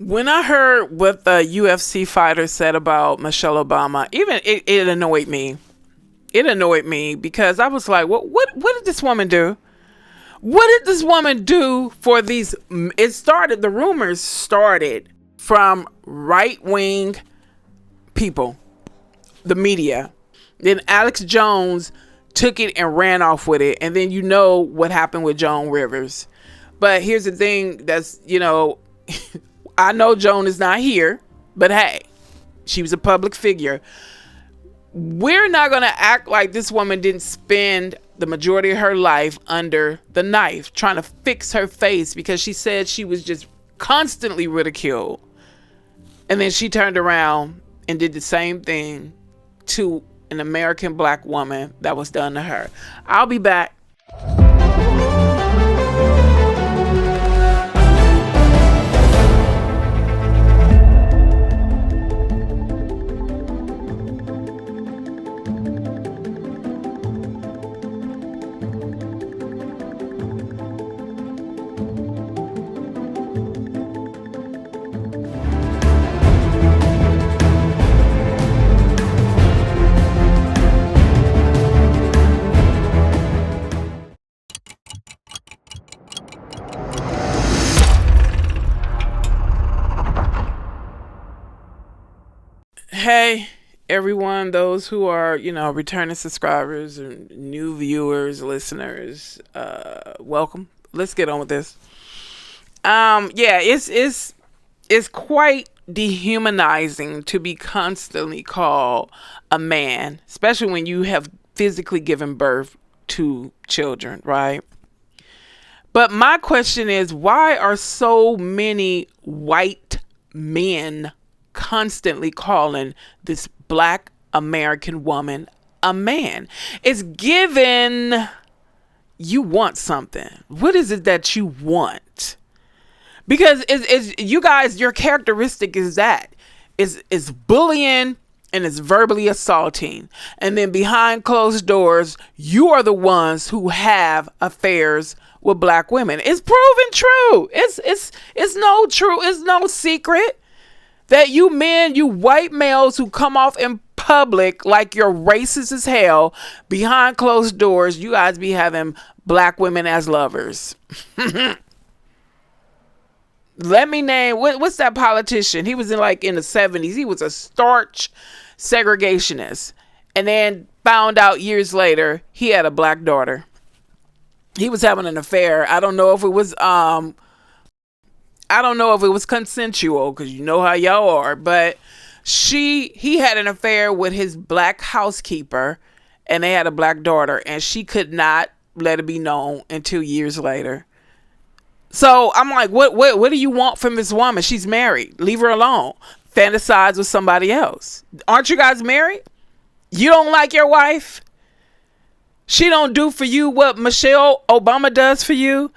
When I heard what the UFC fighter said about Michelle Obama, even it annoyed me. It annoyed me because I was like, what did this woman do? What did this woman do for these? The rumors started from right-wing people, the media. Then Alex Jones took it and ran off with it. And then you know what happened with Joan Rivers. But here's the thing that's, I know Joan is not here, but hey, she was a public figure. We're not going to act like this woman didn't spend the majority of her life under the knife trying to fix her face because she said she was just constantly ridiculed. And then she turned around and did the same thing to an American black woman that was done to her. I'll be back. Hey, everyone, those who are, returning subscribers and new viewers, listeners, welcome. Let's get on with this. It's quite dehumanizing to be constantly called a man, especially when you have physically given birth to children, right? But my question is, why are so many white men constantly calling this black American woman a man? It's given you want something. What is it that you want? Because it's you guys, your characteristic is that is bullying and it's verbally assaulting. And then behind closed doors, you are the ones who have affairs with black women. It's proven true. It's no secret that you men, you white males who come off in public like you're racist as hell, behind closed doors, you guys be having black women as lovers. Let me name, what's that politician? He was in the 70s. He was a starch segregationist. And then found out years later, he had a black daughter. He was having an affair. I don't know if it was consensual, because you know how y'all are, but he had an affair with his black housekeeper, and they had a black daughter, and she could not let it be known until years later. So I'm like, what do you want from this woman? She's married. Leave her alone. Fantasize with somebody else. Aren't you guys married? You don't like your wife? She don't do for you what Michelle Obama does for you?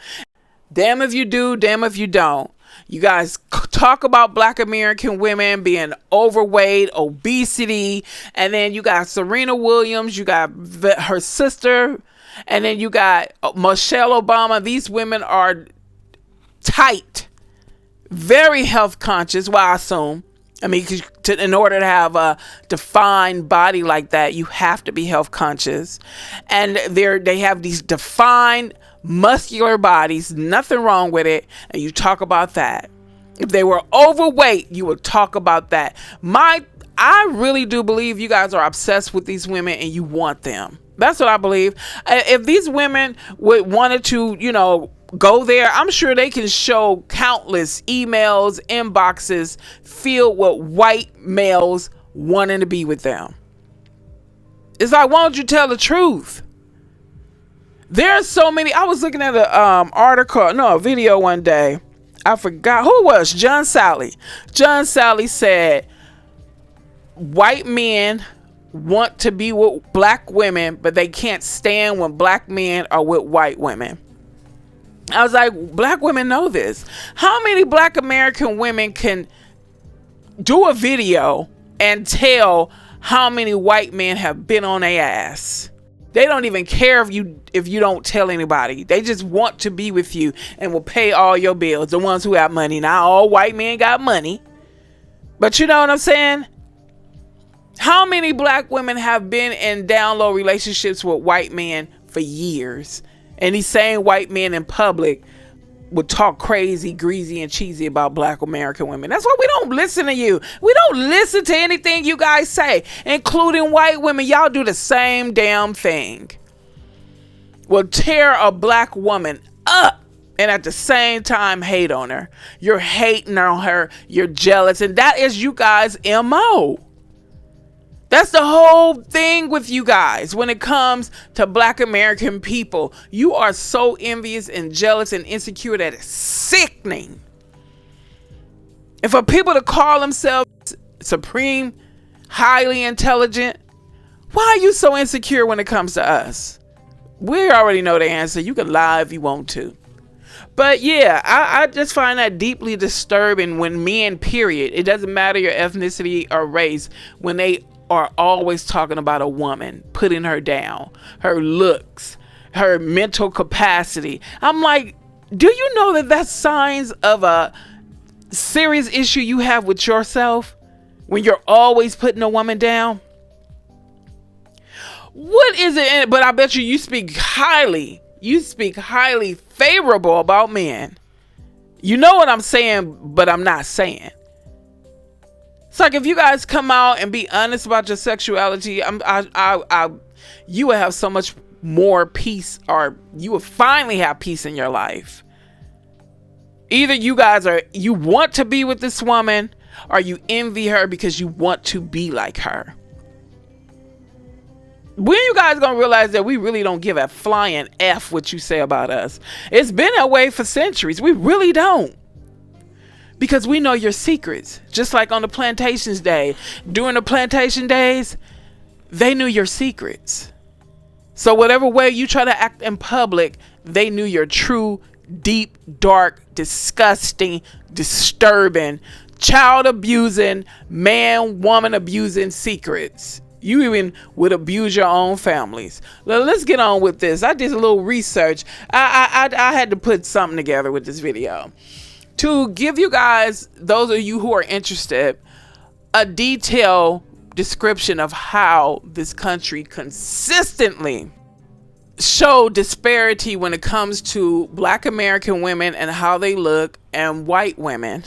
Damn if you do, damn if you don't. You guys talk about black American women being overweight, obesity, and then you got Serena Williams, you got her sister, and then you got Michelle Obama. These women are tight, very health conscious. Well, I assume. I mean, in order to have a defined body like that, you have to be health conscious. And they have these defined muscular bodies, nothing wrong with it, and you talk about that. If they were overweight, you would talk about that. I really do believe you guys are obsessed with these women and you want them. That's what I believe. If these women wanted to, go there, I'm sure they can show countless emails, inboxes filled with white males wanting to be with them. It's like, why don't you tell the truth? There's so many. I was looking at a video one day. I forgot who it was. John Sally. John Sally said, white men want to be with black women, but they can't stand when black men are with white women. I was like, black women know this. How many black American women can do a video and tell how many white men have been on their ass? They don't even care if you don't tell anybody. They just want to be with you and will pay all your bills. The ones who have money. Not all white men got money. But you know what I'm saying? How many black women have been in down low relationships with white men for years? And these same white men in public would talk crazy, greasy, and cheesy about black American women. That's why we don't listen to you. We don't listen to anything you guys say, including white women. Y'all do the same damn thing. Will tear a black woman up and at the same time hate on her. You're hating on her. You're jealous. And that is you guys' MO. That's the whole thing with you guys when it comes to black American people. You are so envious and jealous and insecure that it's sickening. And for people to call themselves supreme, highly intelligent, why are you so insecure when it comes to us? We already know the answer. You can lie if you want to. But yeah, I just find that deeply disturbing when men, period, it doesn't matter your ethnicity or race, when they are always talking about a woman, putting her down, her looks, her mental capacity. I'm like, do you know that that's signs of a serious issue you have with yourself when you're always putting a woman down? What is it? But I bet you speak highly favorable about men. You know what I'm saying, but I'm not saying. It's like if you guys come out and be honest about your sexuality, you will have so much more peace, or you will finally have peace in your life. Either you want to be with this woman, or you envy her because you want to be like her. When you guys gonna realize that we really don't give a flying F what you say about us? It's been that way for centuries. We really don't. Because we know your secrets. Just like on the plantations day. During the plantation days, they knew your secrets. So whatever way you try to act in public, they knew your true, deep, dark, disgusting, disturbing, child abusing, man, woman abusing secrets. You even would abuse your own families. Well, let's get on with this. I did a little research. I had to put something together with this video to give you guys, those of you who are interested, a detailed description of how this country consistently show disparity when it comes to black American women and how they look, and white women.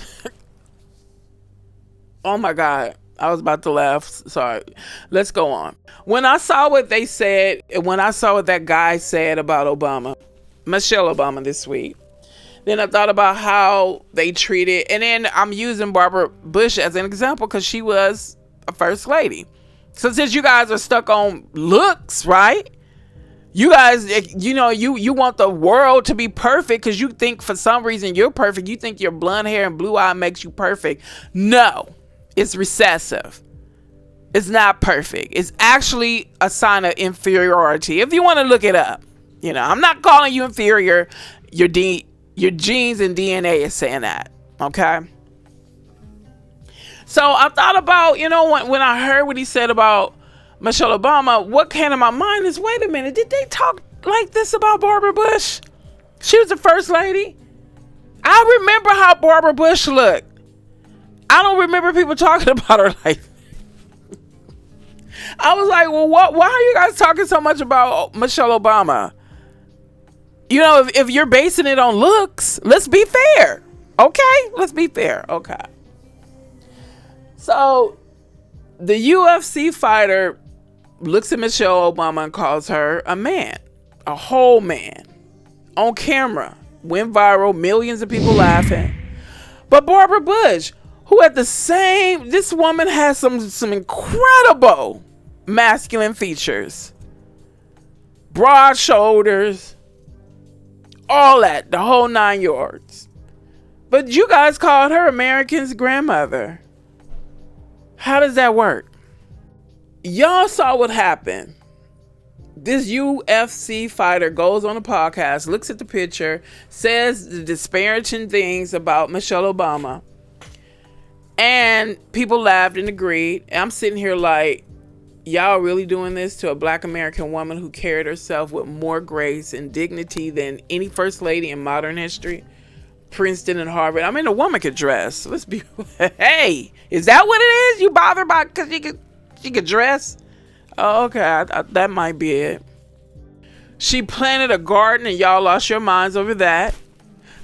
Oh my God. I was about to laugh. Sorry. Let's go on. When I saw what they said, when I saw what that guy said about Michelle Obama this week, then I thought about how they treated, and then I'm using Barbara Bush as an example because she was a first lady. So since you guys are stuck on looks, right? You guys, you want the world to be perfect because you think for some reason you're perfect. You think your blonde hair and blue eye makes you perfect. No, it's recessive. It's not perfect. It's actually a sign of inferiority. If you want to look it up, I'm not calling you inferior. Your genes and DNA is saying that. Okay. So I thought about, when I heard what he said about Michelle Obama, what came to my mind is, wait a minute, did they talk like this about Barbara Bush? She was the first lady. I remember how Barbara Bush looked. I don't remember people talking about her like I was like, well, why are you guys talking so much about Michelle Obama? If you're basing it on looks, let's be fair. Okay? Let's be fair. Okay. So, the UFC fighter looks at Michelle Obama and calls her a man. A whole man. On camera. Went viral. Millions of people laughing. But Barbara Bush, who this woman has some incredible masculine features. Broad shoulders. All that, the whole 9 yards. But you guys called her America's grandmother. How does that work? Y'all saw what happened. This UFC fighter goes on a podcast, looks at the picture, says the disparaging things about Michelle Obama. And people laughed and agreed. And I'm sitting here like, Y'all really doing this to a Black American woman who carried herself with more grace and dignity than any first lady in modern history? Princeton and Harvard. I mean, a woman could dress. Let's be. Hey, is that what it is? You bother about because she could dress? Oh, okay, that might be it. She planted a garden and y'all lost your minds over that.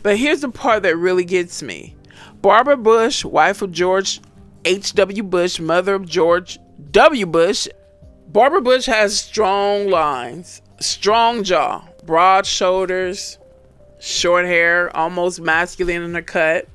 But here's the part that really gets me. Barbara Bush, wife of George H.W. Bush, mother of George W. Bush. Barbara Bush has strong lines, strong jaw, broad shoulders, short hair, almost masculine in her cut.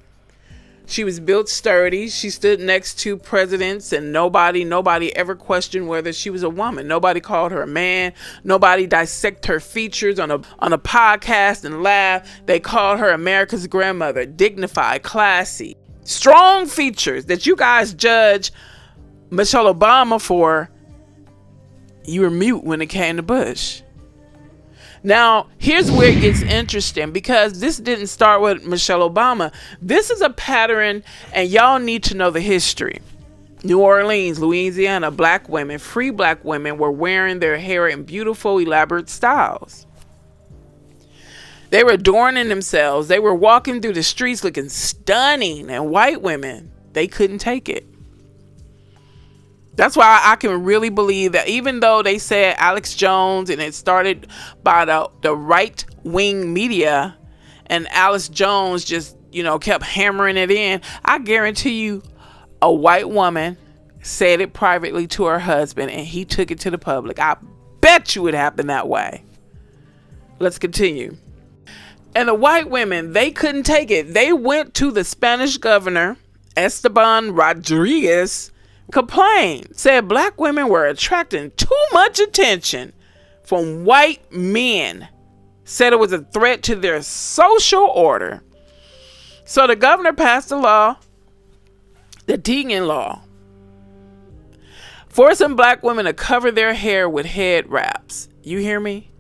She was built sturdy. She stood next to presidents, and nobody ever questioned whether she was a woman. Nobody called her a man. Nobody dissected her features on a podcast and laughed. They called her America's grandmother, dignified, classy, strong features that you guys judge Michelle Obama for. You were mute when it came to Bush. Now, here's where it gets interesting, because this didn't start with Michelle Obama. This is a pattern, and y'all need to know the history. New Orleans, Louisiana, black women, free black women, were wearing their hair in beautiful, elaborate styles. They were adorning themselves. They were walking through the streets looking stunning, and white women, they couldn't take it. That's why I can really believe that, even though they said Alex Jones and it started by the right wing media, and Alex Jones just, kept hammering it in, I guarantee you a white woman said it privately to her husband and he took it to the public. I bet you it happened that way. Let's continue. And the white women, they couldn't take it. They went to the Spanish governor, Esteban Rodriguez, complained, said black women were attracting too much attention from white men, said it was a threat to their social order. So the governor passed a law, the Deegan Law, forcing black women to cover their hair with head wraps. You hear me?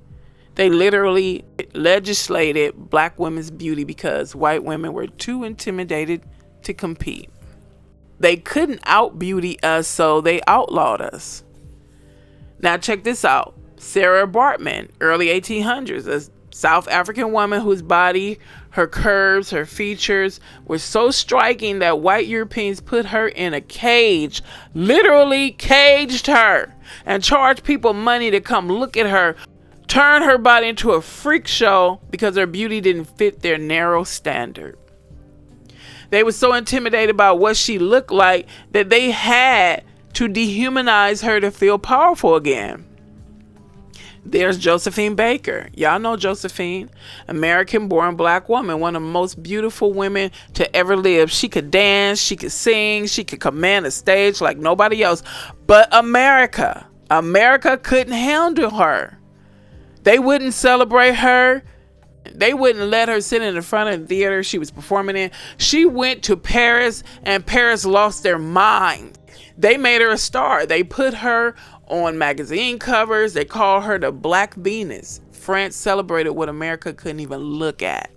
They literally legislated black women's beauty because white women were too intimidated to compete. They couldn't out-beauty us, so they outlawed us. Now check this out. Sarah Bartman, early 1800s, a South African woman whose body, her curves, her features were so striking that white Europeans put her in a cage, literally caged her, and charged people money to come look at her, turn her body into a freak show because her beauty didn't fit their narrow standard. They were so intimidated by what she looked like that they had to dehumanize her to feel powerful again. There's Josephine Baker. Y'all know Josephine, American-born black woman, one of the most beautiful women to ever live. She could dance, she could sing, she could command a stage like nobody else. But America couldn't handle her. They wouldn't celebrate her. They wouldn't let her sit in the front of the theater she was performing in. She went to Paris, and Paris lost their mind. They made her a star. They put her on magazine covers. They called her the Black Venus. France celebrated what America couldn't even look at,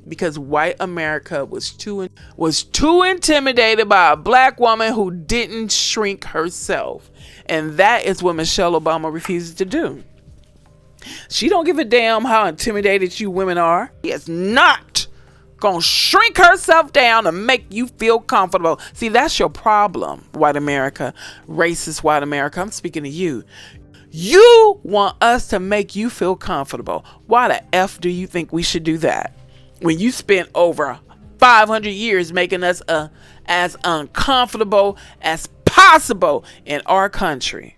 because white America was too intimidated by a black woman who didn't shrink herself. And that is what Michelle Obama refuses to do. She don't give a damn how intimidated you women are. She is not gonna shrink herself down to make you feel comfortable. See, that's your problem, white America, racist white America. I'm speaking to you. You want us to make you feel comfortable. Why the F do you think we should do that when you spent over 500 years making us as uncomfortable as possible in our country?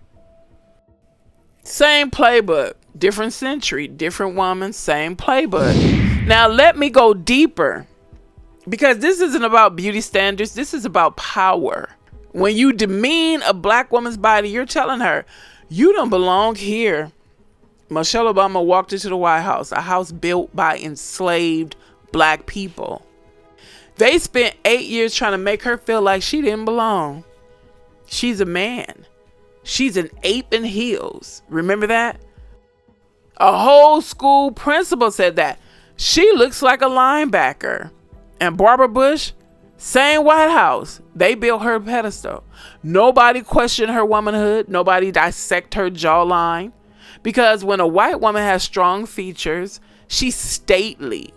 Same playbook, different century, different woman, same playbook. Now let me go deeper, because this isn't about beauty standards. This is about power. When you demean a black woman's body, you're telling her, you don't belong here. Michelle Obama walked into the White House, a house built by enslaved black people. They spent 8 years trying to make her feel like she didn't belong. She's a man. She's an ape in heels. Remember that? A whole school principal said that. She looks like a linebacker. And Barbara Bush, Same White House. They built her pedestal. Nobody questioned her womanhood. Nobody dissect her jawline. Because when a white woman has strong features, she's stately.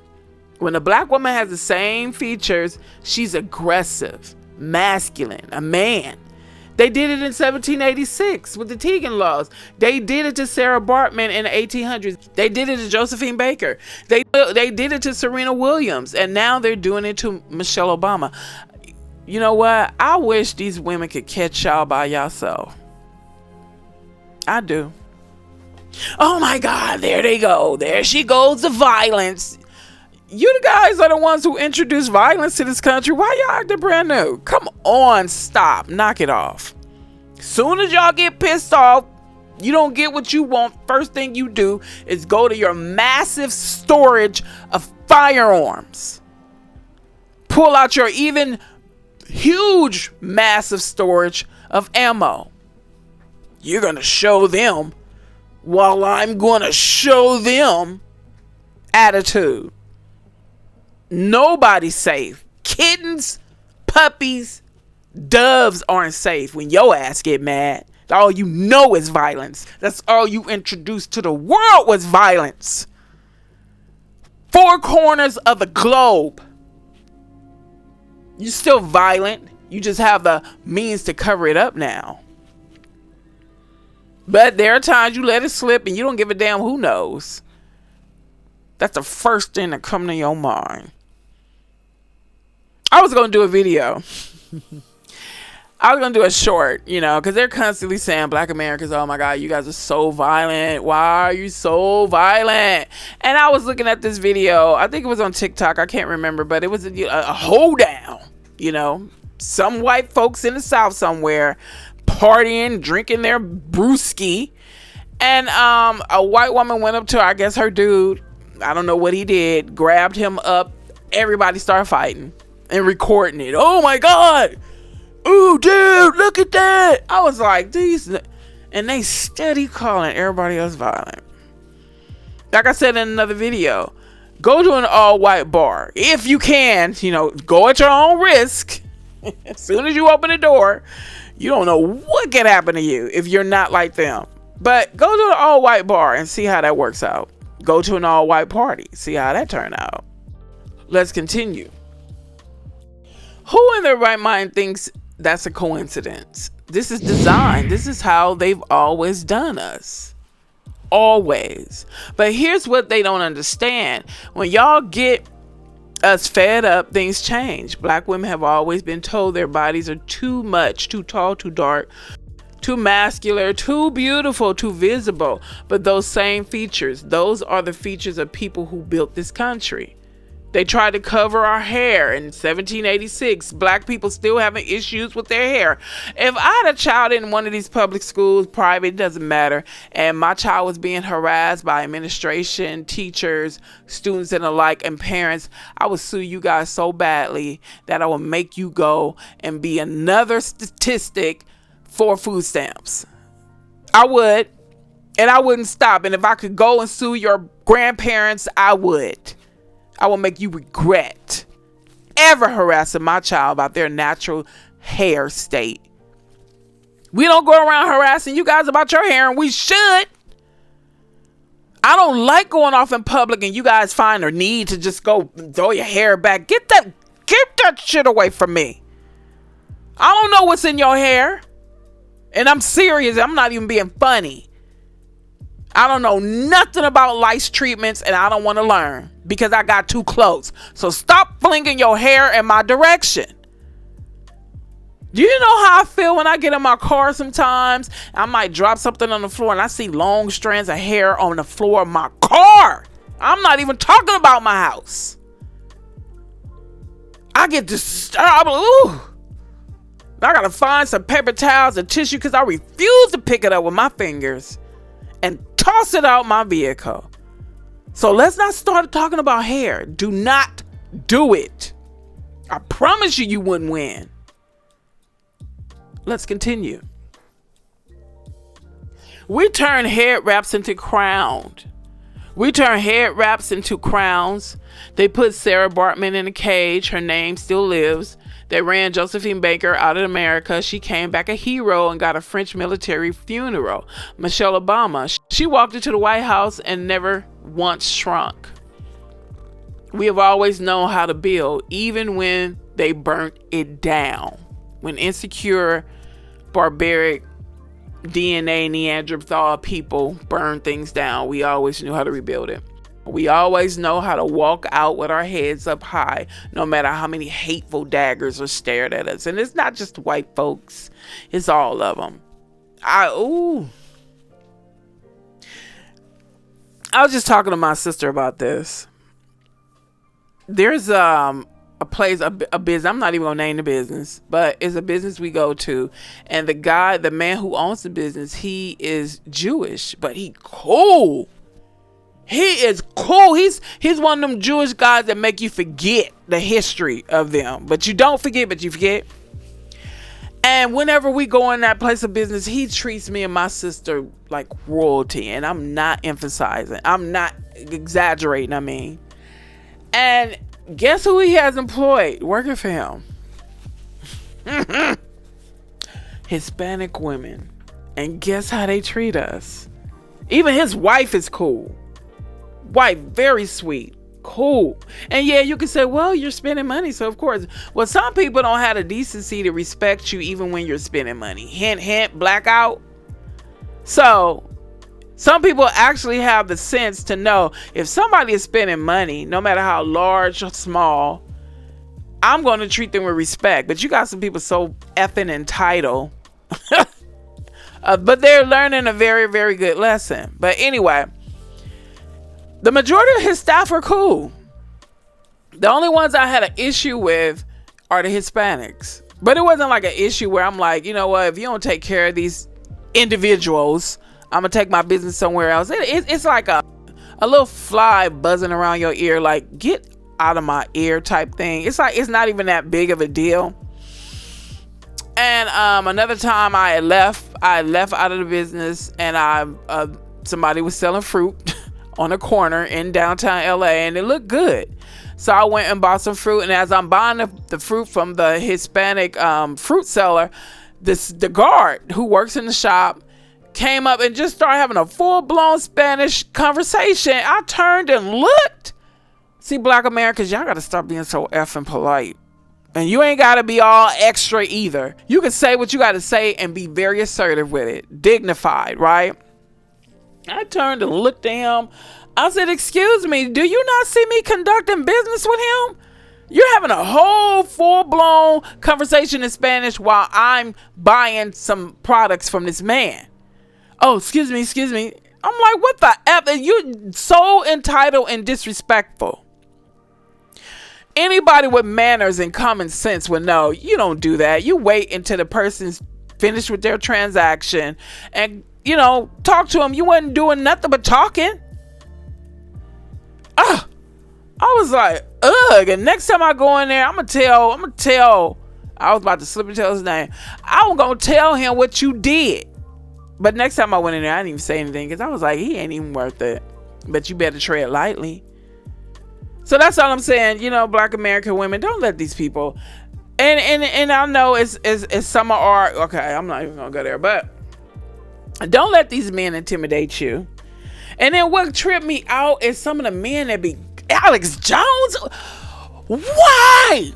When a black woman has the same features, she's aggressive, masculine, a man. They did it in 1786 with the Tegan laws. They did it to Sarah Bartman in the 1800s. They did it to Josephine Baker. They did it to Serena Williams. And now they're doing it to Michelle Obama. You know what? I wish these women could catch y'all by yourself. I do. Oh my God, there they go. There she goes, the violence. You the guys are the ones who introduced violence to this country. Why y'all acting brand new? Come on, stop. Knock it off. Soon as y'all get pissed off, you don't get what you want, first thing you do is go to your massive storage of firearms. Pull out your even huge, massive storage of ammo. You're going to show them while I'm going to show them attitude. Nobody's safe. Kittens, puppies, doves aren't safe when your ass get mad. All you know is violence. That's all you introduced to the world was violence. Four corners of the globe. You're still violent. You just have the means to cover it up now. But there are times you let it slip and you don't give a damn who knows. That's the first thing that comes to your mind. I was going to do a video. I was going to do a short, because they're constantly saying Black Americans, oh my God, you guys are so violent. Why are you so violent? And I was looking at this video. I think it was on TikTok. I can't remember, but it was a hoedown, some white folks in the South somewhere partying, drinking their brewski. And a white woman went up to, I guess, her dude. I don't know what he did. Grabbed him up. Everybody started fighting and recording it. Oh my God. Ooh, dude, look at that. I was like, these. And they steady calling everybody else violent. Like I said in another video, go to an all-white bar. If you can, go at your own risk. As soon as you open the door, you don't know what can happen to you if you're not like them. But go to an all-white bar and see how that works out. Go to an all-white party. See how that turned out. Let's continue. Who in their right mind thinks that's a coincidence? This is design. This is how they've always done us. Always. But here's what they don't understand. When y'all get us fed up, things change. Black women have always been told their bodies are too much, too tall, too dark, too masculine, too beautiful, too visible. But those same features, those are the features of people who built this country. They tried to cover our hair in 1786. Black people still having issues with their hair. If I had a child in one of these public schools, private, doesn't matter, and my child was being harassed by administration, teachers, students and the like, and parents, I would sue you guys so badly that I would make you go and be another statistic for food stamps. I would, and I wouldn't stop. And if I could go and sue your grandparents, I would. I will make you regret ever harassing my child about their natural hair state. We don't go around harassing you guys about your hair, and we should. I don't like going off in public and you guys find a need to just go throw your hair back. Get that shit away from me. I don't know what's in your hair. And I'm serious. I'm not even being funny. I don't know nothing about lice treatments, and I don't want to learn because I got too close. So stop flinging your hair in my direction. Do you know how I feel when I get in my car sometimes? I might drop something on the floor and I see long strands of hair on the floor of my car. I'm not even talking about my house. I get disturbed. Ooh. I gotta find some paper towels and tissue because I refuse to pick it up with my fingers and toss it out my vehicle. So let's not start talking about hair. Do not do it. I promise you, you wouldn't win. Let's continue. We turn head wraps into crowns. We turn head wraps into crowns. They put Sarah Bartman in a cage. Her name still lives. They ran Josephine Baker out of America. She came back a hero and got a French military funeral. Michelle Obama, she walked into the White House and never once shrunk. We have always known how to build, even when they burnt it down. When insecure, barbaric, DNA Neanderthal people burned things down, we always knew how to rebuild it. We always know how to walk out with our heads up high, no matter how many hateful daggers are stared at us. And it's not just white folks, it's all of them. I was just talking to my sister about this. There's a place, a business, I'm not even gonna name the business, but it's a business we go to, and the man who owns the business, he is Jewish, but he cool. He is cool. He's one of them Jewish guys that make you forget the history of them. But you don't forget, but you forget. And whenever we go in that place of business, he treats me and my sister like royalty. And I'm not emphasizing. I'm not exaggerating, I mean. And guess who he has employed working for him? Hispanic women. And guess how they treat us? Even his wife is cool. Wife, very sweet, cool. And yeah, you can say, well, you're spending money, so of course. Well, some people don't have the decency to respect you even when you're spending money. Hint, hint, blackout. So some people actually have the sense to know if somebody is spending money, no matter how large or small, I'm going to treat them with respect. But you got some people so effing entitled. But they're learning a very, very good lesson. But anyway, the majority of his staff are cool. The only ones I had an issue with are the Hispanics. But it wasn't like an issue where I'm like, you know what, if you don't take care of these individuals, I'm going to take my business somewhere else. It's like a little fly buzzing around your ear, like, get out of my ear type thing. It's like, it's not even that big of a deal. And another time I left out of the business, and somebody was selling fruit on a corner in downtown LA, and it looked good. So I went and bought some fruit, and as I'm buying the fruit from the Hispanic fruit seller, the guard who works in the shop came up and just started having a full-blown Spanish conversation. I turned and looked. See, Black Americans, y'all gotta stop being so effing polite. And you ain't gotta be all extra either. You can say what you gotta say and be very assertive with it. Dignified, right? I turned and looked at him. I said, excuse me, do you not see me conducting business with him? You're having a whole full-blown conversation in Spanish while I'm buying some products from this man. Oh, excuse me. I'm like, what the F? You're so entitled and disrespectful. Anybody with manners and common sense would know you don't do that. You wait until the person's finished with their transaction and, talk to them. You wasn't doing nothing but talking. I was like, ugh. And next time I go in there, I'm gonna tell. I was about to slip and tell his name. I'm gonna tell him what you did. But next time I went in there, I didn't even say anything because I was like, he ain't even worth it. But you better tread lightly. So that's all I'm saying. Black American women, don't let these people. And I know it's some of our. Okay, I'm not even gonna go there, but don't let these men intimidate you. And then what tripped me out is some of the men that be Alex Jones. Why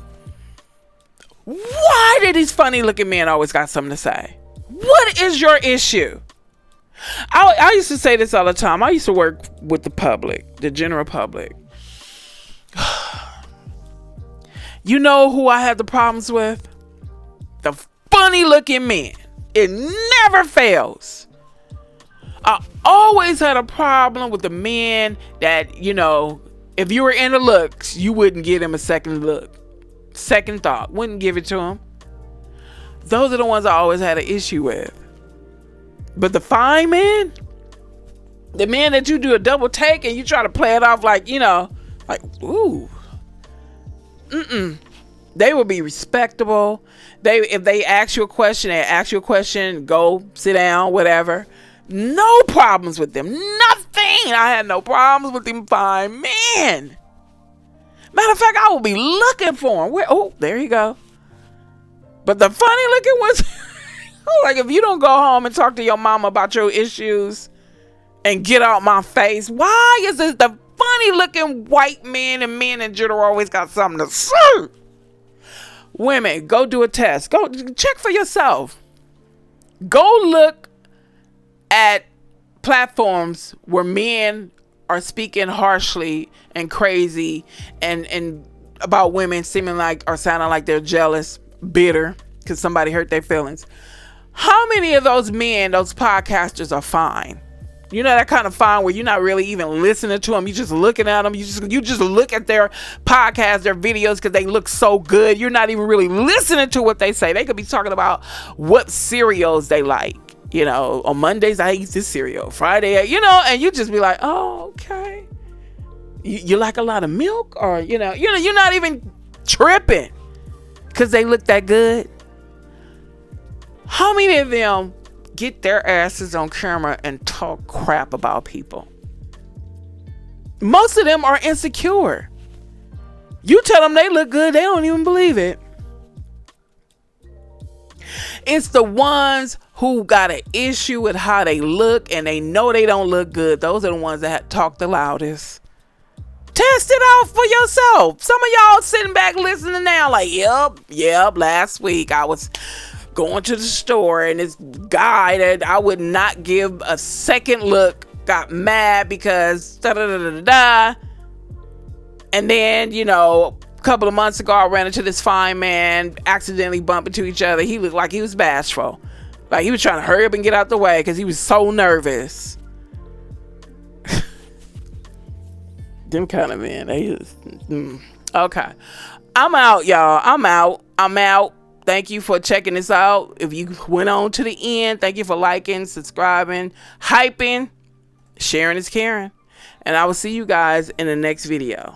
do these funny looking men always got something to say? What is your issue? I used to say this all the time. I used to work with the public, the general public. You know who I had the problems with? The funny looking men. It never fails. I always had a problem with the men that, if you were into looks, you wouldn't give him a second look. Second thought. Wouldn't give it to him. Those are the ones I always had an issue with. But the fine men, the men that you do a double take and you try to play it off like, ooh. They will be respectable. If they ask you a question, go sit down, whatever. No problems with them. Nothing. I had no problems with them fine men. Matter of fact, I will be looking for them. Oh, there you go. But the funny looking ones, like if you don't go home and talk to your mama about your issues and get out my face, why is it the funny looking white men and men in general always got something to say? Women, go do a test. Go check for yourself. Go look at platforms where men are speaking harshly and crazy and about women, seeming like or sounding like they're jealous, bitter because somebody hurt their feelings. How many of those men, those podcasters, are fine? You know, that kind of fine where you're not really even listening to them. You're just looking at them. You just look at their podcasts, their videos, because they look so good. You're not even really listening to what they say. They could be talking about what cereals they like. You know, on Mondays I eat this cereal. Friday, you know, and you just be like, oh, okay. You like a lot of milk, or you're not even tripping because they look that good. How many of them get their asses on camera and talk crap about people? Most of them are insecure. You tell them they look good, they don't even believe it. It's the ones who got an issue with how they look and they know they don't look good. Those are the ones that talk the loudest. Test it out for yourself. Some of y'all sitting back listening now like, yep, last week I was going to the store and this guy that I would not give a second look got mad because da-da-da-da-da. And then, a couple of months ago I ran into this fine man, accidentally bumped into each other. He looked like he was bashful. Like he was trying to hurry up and get out the way because he was so nervous. Them kind of men, they just okay. I'm out, y'all. I'm out. Thank you for checking this out. If you went on to the end, thank you for liking, subscribing, hyping. Sharing is caring. And I will see you guys in the next video.